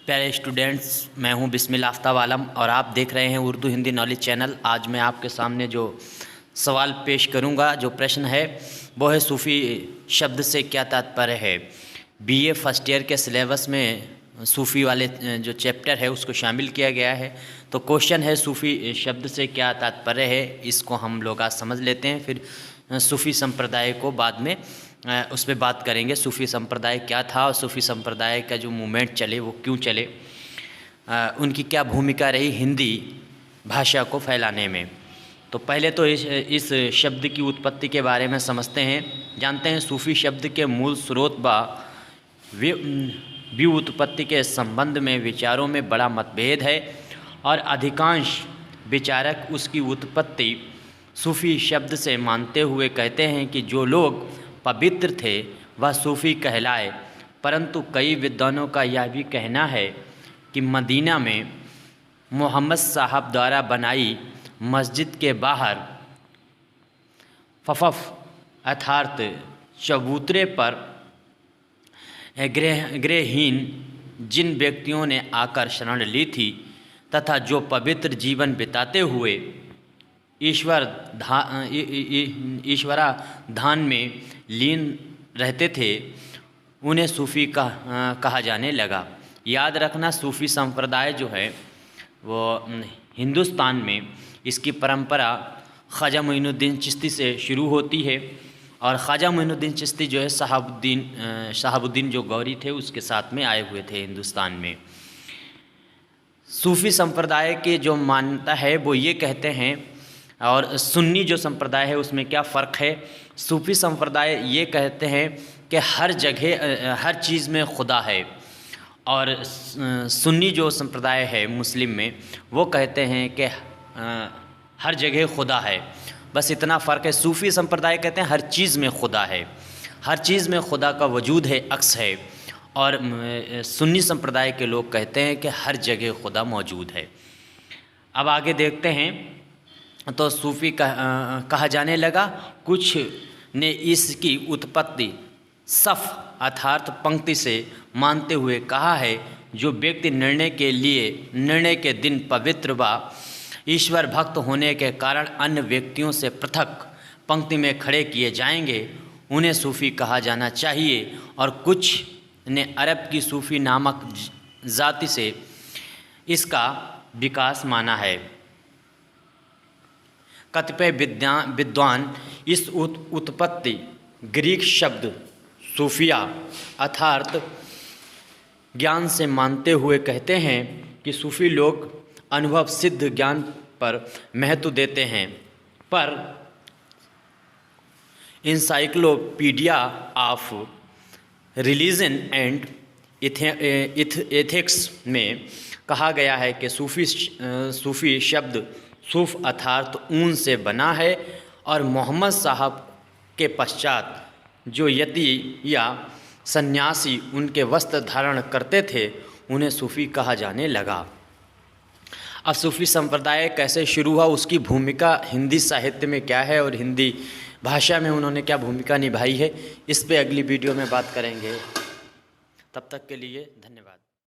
प्यारे स्टूडेंट्स, मैं हूं बिस्मिल आफ्ताब आलम और आप देख रहे हैं उर्दू हिंदी नॉलेज चैनल। आज मैं आपके सामने जो सवाल पेश करूंगा, जो प्रश्न है वो है सूफ़ी शब्द से क्या तात्पर्य है। बीए फर्स्ट ईयर के सिलेबस में सूफ़ी वाले जो चैप्टर है उसको शामिल किया गया है। तो क्वेश्चन है सूफ़ी शब्द से क्या तात्पर्य है। इसको हम लोग आज समझ लेते हैं, फिर सूफ़ी संप्रदाय को बाद में उस पर बात करेंगे। सूफ़ी संप्रदाय क्या था और सूफ़ी संप्रदाय का जो मूवमेंट चले वो क्यों चले, उनकी क्या भूमिका रही हिंदी भाषा को फैलाने में। तो पहले तो इस शब्द की उत्पत्ति के बारे में समझते हैं, जानते हैं। सूफ़ी शब्द के मूल स्रोत व व्युत्पत्ति के संबंध में विचारों में बड़ा मतभेद है और अधिकांश विचारक उसकी उत्पत्ति सूफ़ी शब्द से मानते हुए कहते हैं कि जो लोग पवित्र थे वह सूफ़ी कहलाए। परंतु कई विद्वानों का यह भी कहना है कि मदीना में मोहम्मद साहब द्वारा बनाई मस्जिद के बाहर फफफ अर्थात चबूतरे पर गृहहीन जिन व्यक्तियों ने आकर शरण ली थी तथा जो पवित्र जीवन बिताते हुए ईश्वराधान में लीन रहते थे, उन्हें सूफ़ी कहा जाने लगा। याद रखना, सूफ़ी संप्रदाय जो है वो हिंदुस्तान में इसकी परंपरा ख्वाजा मोइनुद्दीन चिश्ती से शुरू होती है और ख्वाजा मोइनुद्दीन चिश्ती जो है शहाबुद्दीन जो गौरी थे उसके साथ में आए हुए थे हिंदुस्तान में। सूफ़ी संप्रदाय के जो मान्यता है वो ये कहते हैं, और सुन्नी जो संप्रदाय है उसमें क्या फ़र्क है। सूफ़ी संप्रदाय ये कहते हैं कि हर जगह हर चीज़ में खुदा है, और सुन्नी जो संप्रदाय है मुस्लिम में वो कहते हैं कि हर जगह खुदा है। बस इतना फ़र्क है। सूफ़ी संप्रदाय कहते हैं हर चीज़ में खुदा है, हर चीज़ में खुदा का वजूद है, अक्स है, और सुन्नी संप्रदाय के लोग कहते हैं कि हर जगह खुदा मौजूद है। अब आगे देखते हैं। तो सूफ़ी कहा जाने लगा। कुछ ने इसकी उत्पत्ति सफ़ अर्थात पंक्ति से मानते हुए कहा है, जो व्यक्ति निर्णय के दिन पवित्र व ईश्वर भक्त होने के कारण अन्य व्यक्तियों से पृथक पंक्ति में खड़े किए जाएंगे, उन्हें सूफ़ी कहा जाना चाहिए। और कुछ ने अरब की सूफ़ी नामक जाति से इसका विकास माना है। कतिपय विद्वान इस उत्पत्ति ग्रीक शब्द सूफिया अर्थात ज्ञान से मानते हुए कहते हैं कि सूफ़ी लोग अनुभव सिद्ध ज्ञान पर महत्व देते हैं। पर encyclopedia of religion and ethics में कहा गया है कि सूफ़ी शब्द सूफ़ अर्थात ऊन से बना है, और मोहम्मद साहब के पश्चात जो यति या सन्यासी उनके वस्त्र धारण करते थे उन्हें सूफ़ी कहा जाने लगा। अब सूफ़ी संप्रदाय कैसे शुरू हुआ, उसकी भूमिका हिंदी साहित्य में क्या है और हिंदी भाषा में उन्होंने क्या भूमिका निभाई है, इस पे अगली वीडियो में बात करेंगे। तब तक के लिए धन्यवाद।